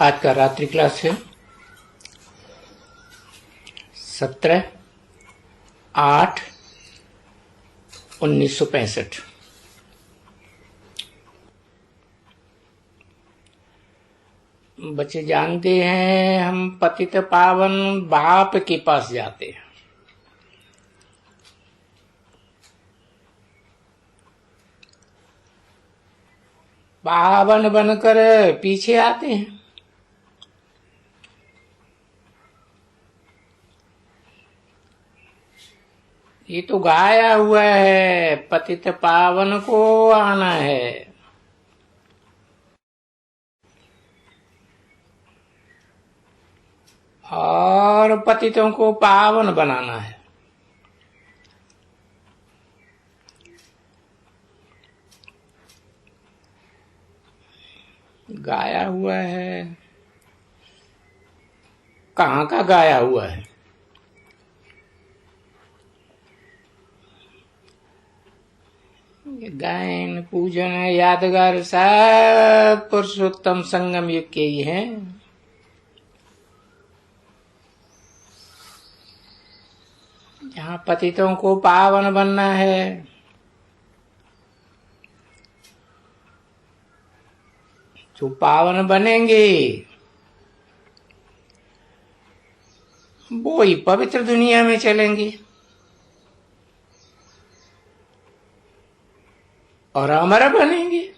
आज का रात्रि क्लास है 17/8/1965। बच्चे जानते हैं हम पतित पावन बाप के पास जाते हैं। पावन बनकर पीछे आते हैं। ये तो गाया हुआ है, पतित पावन को आना है। और पतितों को पावन बनाना है। गाया हुआ है, कहाँ का गाया हुआ है? गायन पूजन यादगार सब पुरुषोत्तम संगम युग के ही हैं। जहाँ पतितों को पावन बनना है, जो पावन बनेंगे वो ही पवित्र दुनिया में चलेंगे और अमर बनेंगे।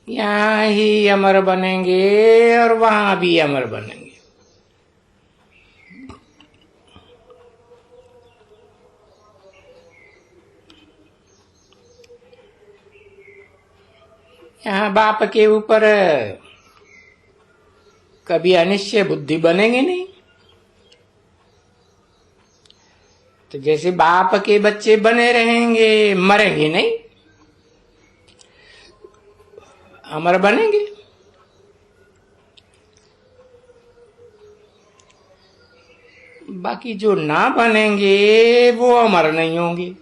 यहाँ ही अमर बनेंगे और वहां भी अमर बनेंगे। यहाँ बाप के ऊपर कभी अनिश्चय बुद्धि बनेंगे नहीं। तो जैसे बाप के बच्चे बने रहेंगे, मरेंगे नहीं, अमर बनेंगे। बाकी जो ना बनेंगे वो अमर नहीं होंगे।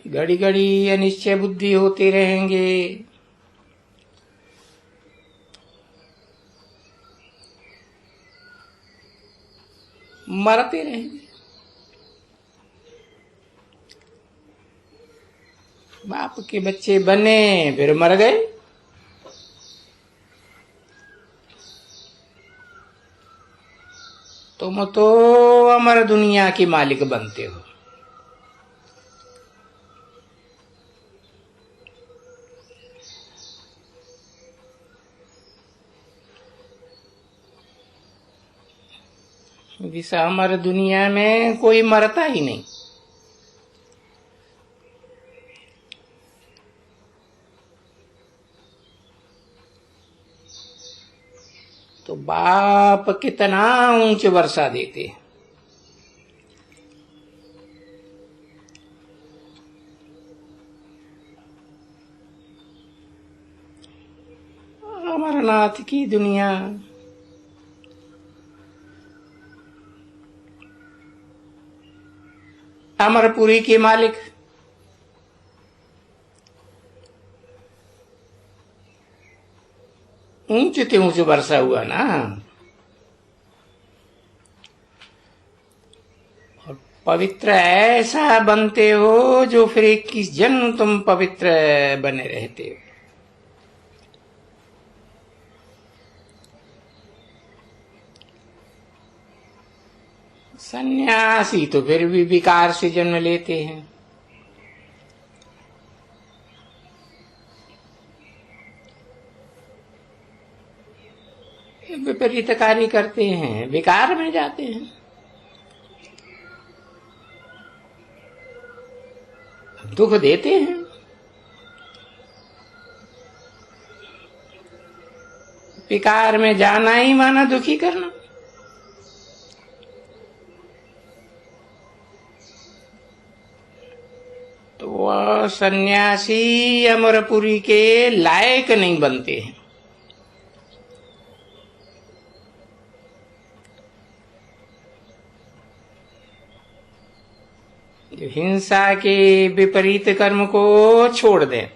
घड़ी घड़ी अनिश्चय बुद्धि होते रहेंगे। मरते रहेंगे। बाप के बच्चे बने फिर मर गए। तुम तो अमर दुनिया के मालिक बनते हो। इस अमर दुनिया में कोई मरता ही नहीं। तो बाप कितना ऊंच वर्षा देते हैं। अमरनाथ की दुनिया अमरपुरी के मालिक ऊंच ते ऊंच वर्षा हुआ ना। और पवित्र ऐसा बनते हो जो फिर 21 जन्म तुम पवित्र बने रहते हो। सन्यासी तो फिर भी विकार से जन्म लेते हैं। विपरीत कार्य करते हैं, विकार में जाते हैं। दुख देते हैं। विकार में जाना ही माना दुखी करना। तो वह सन्यासी अमरपुरी के लायक नहीं बनते हैं। जो हिंसा के विपरीत कर्म को छोड़ दे।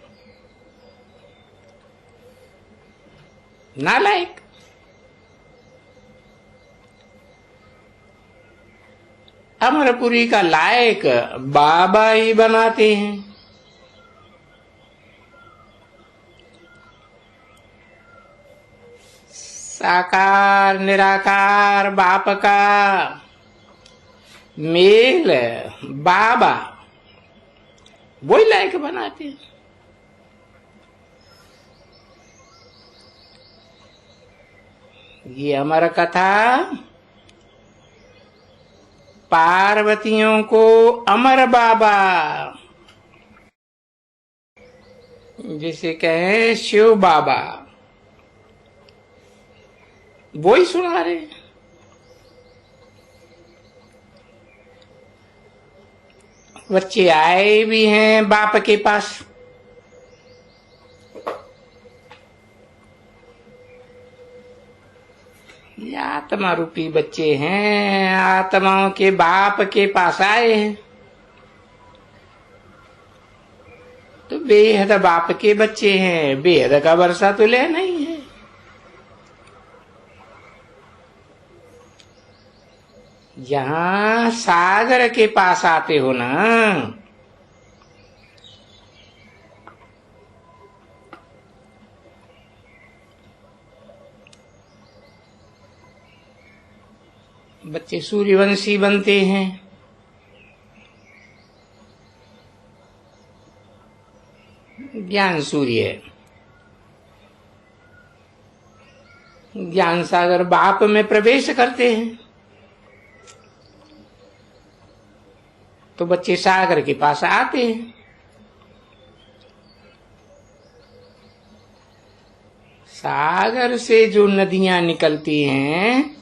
नालायक। अमरपुरी का लायक बाबा ही बनाते हैं। साकार निराकार बाप का मेल बाबा वही लायक बनाते हैं। ये अमर कथा पार्वतियों को अमर बाबा, जिसे कहे शिव बाबा, वो ही सुना रहे। बच्चे आए भी हैं बाप के पास, ये आत्मा रूपी बच्चे हैं, आत्माओं के बाप के पास आए हैं, तो बेहद बाप के बच्चे हैं, बेहद का वर्षा तो ले नहीं है। जहां सागर के पास आते हो ना, बच्चे सूर्यवंशी बनते हैं। ज्ञान सूर्य, ज्ञान सागर बाप में प्रवेश करते हैं, तो बच्चे सागर के पास आते हैं। सागर से जो नदियां निकलती हैं,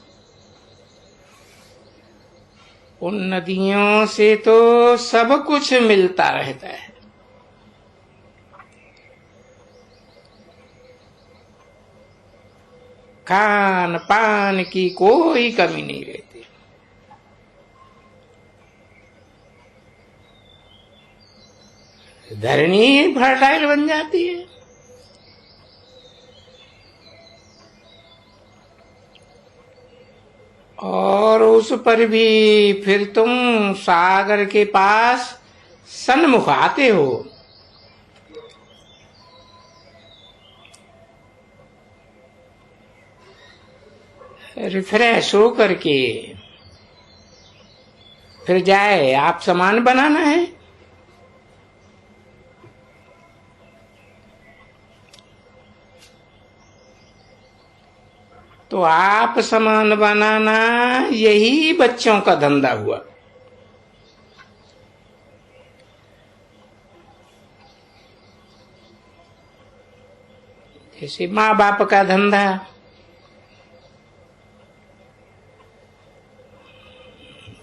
उन नदियों से तो सब कुछ मिलता रहता है। खान पान की कोई कमी नहीं रहती। धरनी फर्टाइल बन जाती है। और उस पर भी फिर तुम सागर के पास सन्मुख आते हो। रिफ्रेश हो करके फिर जाए आप समान बनाना है। तो आप समान बनाना यही बच्चों का धंधा हुआ। जैसे माँ बाप का धंधा,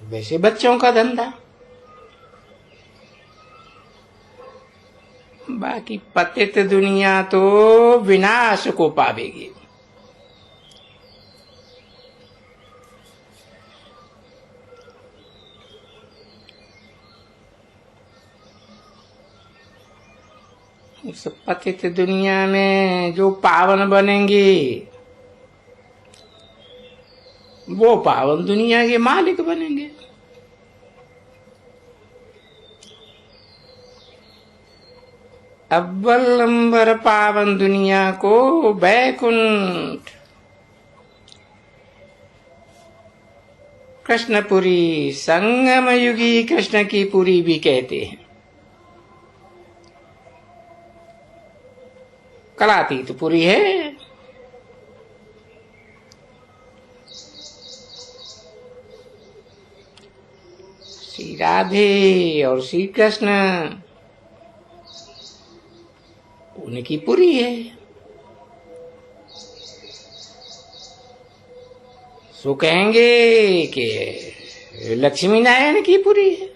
वैसे बच्चों का धंधा। बाकी पतित दुनिया तो विनाश को पावेगी। उस पतित दुनिया में जो पावन बनेंगे, वो पावन दुनिया के मालिक बनेंगे। अव्वल नंबर पावन दुनिया को वैकुंठ, कृष्णपुरी, संगम युगी कृष्ण की पुरी भी कहते हैं। कलातीत पुरी है। श्री राधे और श्री कृष्ण उनकी पुरी है। सो कहेंगे कि लक्ष्मी नारायण की पुरी है।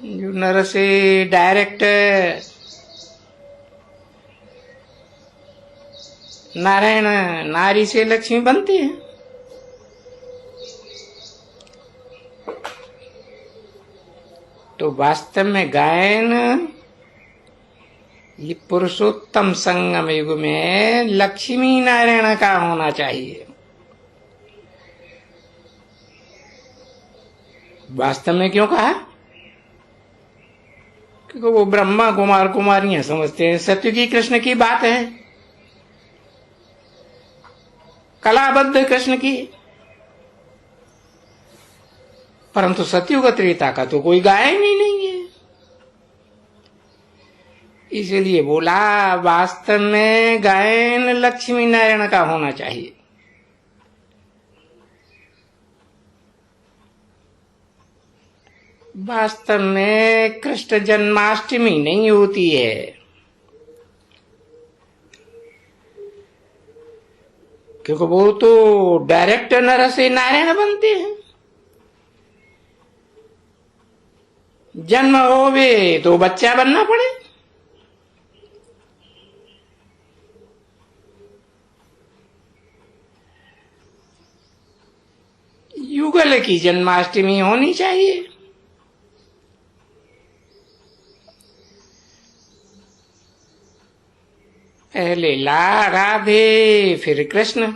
जो नर से डायरेक्ट नारायण, नारी से लक्ष्मी बनते हैं। तो वास्तव में गायन ये पुरुषोत्तम संगम युग में लक्ष्मी नारायण का होना चाहिए। वास्तव में क्यों कहा? क्योंकि वो ब्रह्मा कुमार कुमारियां समझते हैं सत्युगी कृष्ण की बात है, कलाबद्ध कृष्ण की, परंतु सत्युग त्रेता का तो कोई गायन ही नहीं है। इसलिए बोला वास्तव में गायन लक्ष्मी नारायण का होना चाहिए। वास्तव में कृष्ण जन्माष्टमी नहीं होती है, क्योंकि वो तो डायरेक्ट नर से नारायण बनते हैं। जन्म होवे तो बच्चा बनना पड़े। युगल की जन्माष्टमी होनी चाहिए। पहले राधे फिर कृष्ण।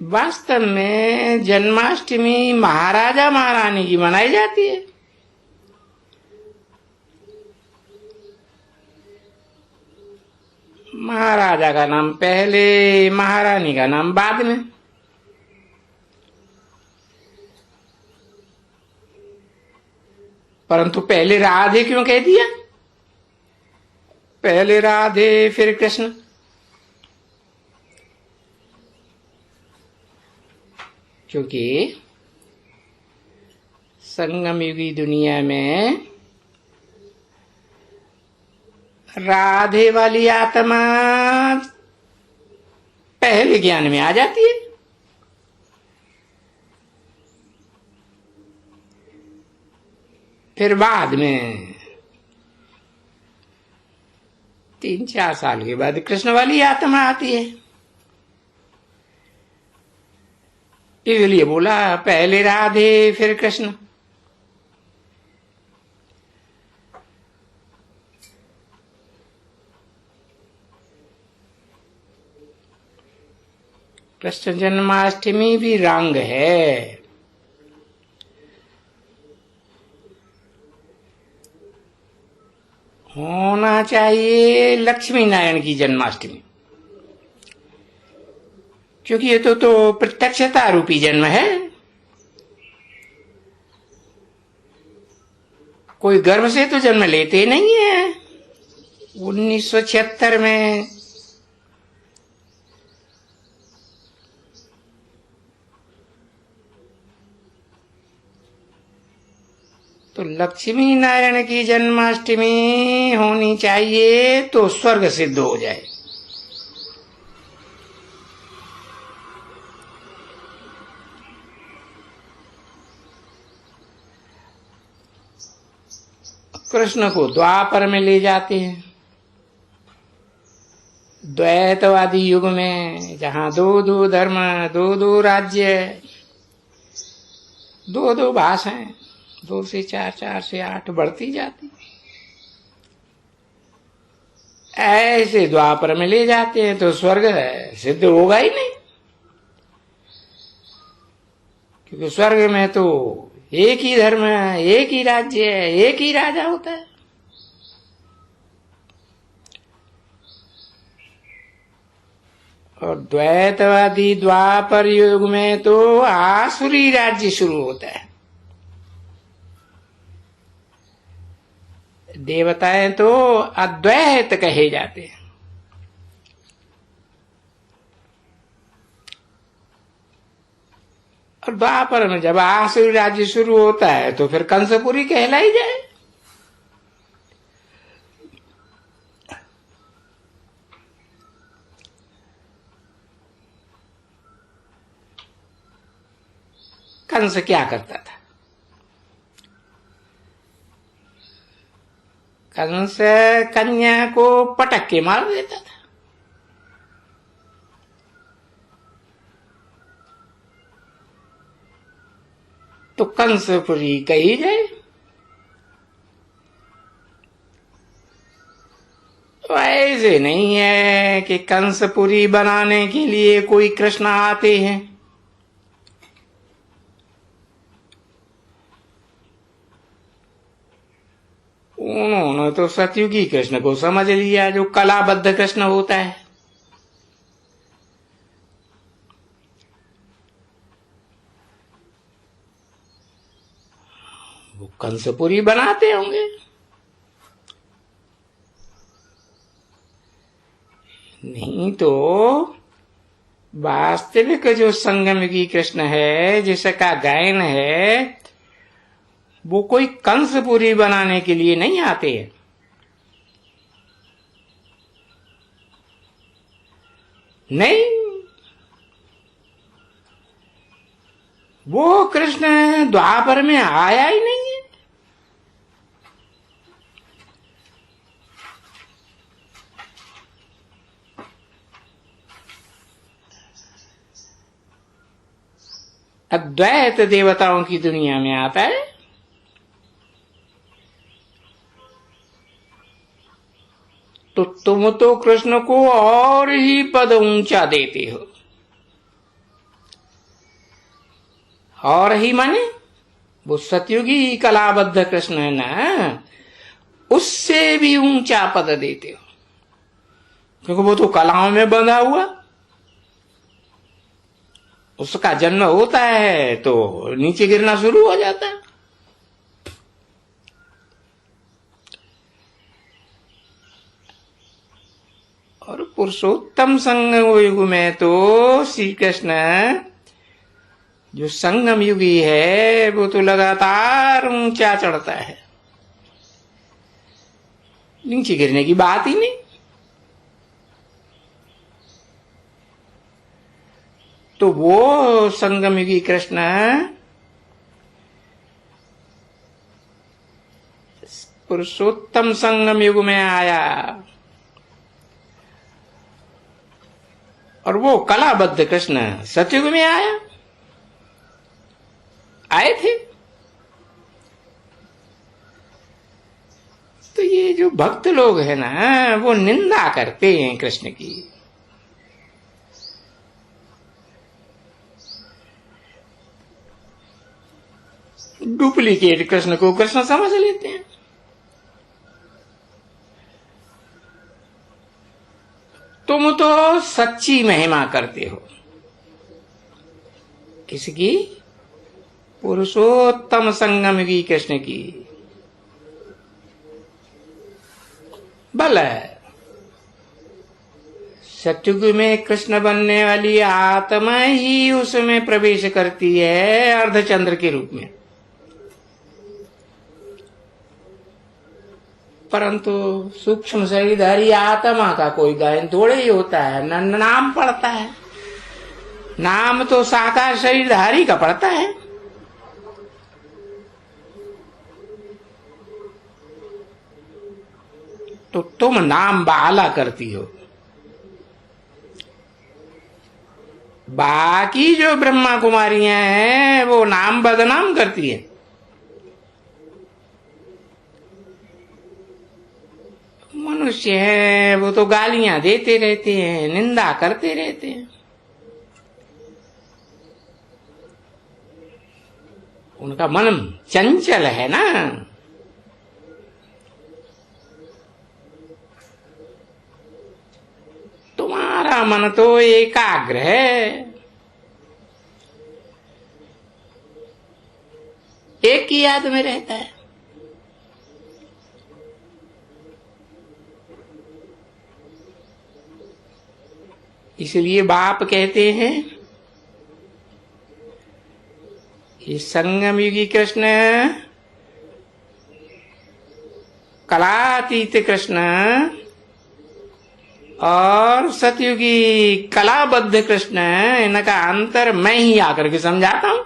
वास्तव में जन्माष्टमी महाराजा महारानी की मनाई जाती है। महाराजा का नाम पहले, महारानी का नाम बाद में। परंतु पहले राधे क्यों कह दिया? पहले राधे फिर कृष्ण। क्योंकि संगम युगी दुनिया में राधे वाली आत्मा पहले ज्ञान में आ जाती है, फिर बाद में 3-4 साल के बाद कृष्ण वाली आत्मा आती है। इसलिए बोला पहले राधे फिर कृष्ण। कृष्ण जन्माष्टमी भी रंग है। होना चाहिए लक्ष्मी नारायण की जन्माष्टमी, क्योंकि ये तो प्रत्यक्षता रूपी जन्म है। कोई गर्भ से तो जन्म लेते नहीं है। 1976 में तो लक्ष्मी नारायण की जन्माष्टमी होनी चाहिए तो स्वर्ग सिद्ध हो जाए। कृष्ण को द्वापर में ले जाते हैं, द्वैतवादी युग में, जहां दो धर्म, दो राज्य, दो भाषाएं, 2 से 4, 4 से 8 बढ़ती जाती, ऐसे द्वापर में ले जाते हैं तो स्वर्ग सिद्ध होगा ही नहीं। क्योंकि स्वर्ग में तो एक ही धर्म, एक ही राज्य, एक ही राजा होता है। और द्वैतवादी द्वापर युग में तो आसुरी राज्य शुरू होता है। देवताएं तो अद्वैत कहे जाते हैं। और द्वापर में जब आसुरी राज्य शुरू होता है तो फिर कंसपुरी कहलाई जाए। कंस क्या करता था? कंस कन्या को पटक के मार देता था। तो कंसपुरी कही जाए। तो ऐसे नहीं है कि कंसपुरी बनाने के लिए कोई कृष्ण आते हैं। उन्होंने तो सतयुगी कृष्ण को समझ लिया, जो कलाबद्ध कृष्ण होता है। वो कंसपुरी बनाते होंगे। नहीं तो वास्तविक जो संगमयुगी कृष्ण है, जिसका गायन है, वो कोई कंसपुरी बनाने के लिए नहीं आते हैं। नहीं, वो कृष्ण द्वापर में आया ही नहीं है। अद्वैत देवताओं की दुनिया में आता है। तो तुम तो कृष्ण को और ही पद ऊंचा देते हो। और ही माने वो सतयुगी कलाबद्ध कृष्ण है ना, उससे भी ऊंचा पद देते हो, क्योंकि वो तो कलाओं में बंधा हुआ। उसका जन्म होता है तो नीचे गिरना शुरू हो जाता है। और पुरुषोत्तम संगम युग में तो श्री कृष्ण जो संगम युगी है, वो तो लगातार ऊंचा चढ़ता है, नीचे गिरने की बात ही नहीं। तो वो संगम युगी कृष्ण पुरुषोत्तम संगम युग में आया, और वो कलाबद्ध कृष्ण सतयुग में आए थे। तो ये जो भक्त लोग हैं ना, वो निंदा करते हैं कृष्ण की। डुप्लीकेट कृष्ण को कृष्ण समझ लेते हैं। तुम तो सच्ची महिमा करते हो किसकी? पुरुषोत्तम संगमयुगी कृष्ण की। भला सतयुग में कृष्ण बनने वाली आत्मा ही उसमें प्रवेश करती है अर्धचंद्र के रूप में, परंतु सूक्ष्म शरीरधारी आत्मा का कोई गायन थोड़े ही होता है, न नाम पड़ता है। नाम तो साकार शरीरधारी का पड़ता है। तो तुम नाम बाला करती हो, बाकी जो ब्रह्मा कुमारियां हैं वो नाम बदनाम करती है। मनुष्य है वो तो गालियां देते रहते हैं, निंदा करते रहते हैं। उनका मन चंचल है ना। तुम्हारा मन तो एकाग्र है, एक ही याद में रहता है। इसलिए बाप कहते हैं ये संगम युगी कृष्ण, कलातीत कृष्ण और सतयुगी कलाबद्ध कृष्ण, इनका अंतर मैं ही आकर के समझाता हूं।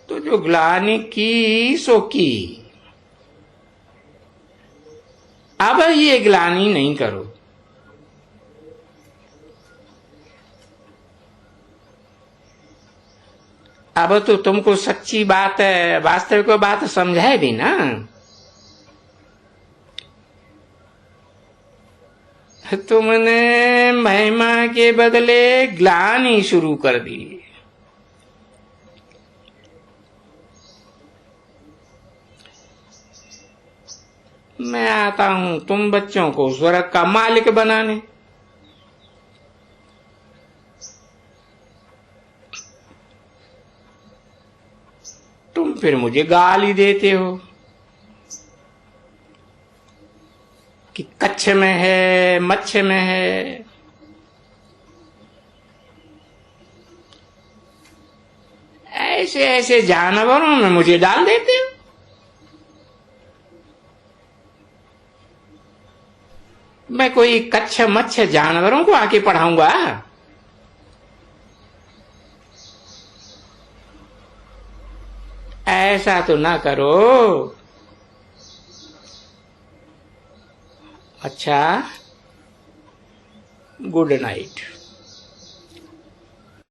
तो जो ग्लानि की सो की, अब ये ग्लानि नहीं करो। अब तो तुमको सच्ची बात, वास्तविक बात समझाए भी ना, तुमने महिमा के बदले ग्लानि शुरू कर दी। मैं आता हूं तुम बच्चों को स्वर्ग का मालिक बनाने, तुम फिर मुझे गाली देते हो कि कच्छ में है, मच्छ में है। ऐसे ऐसे जानवरों में मुझे डाल देते हो। मैं कोई कच्छ मच्छ जानवरों को आके पढ़ाऊंगा? ऐसा तो ना करो। अच्छा, गुड नाइट।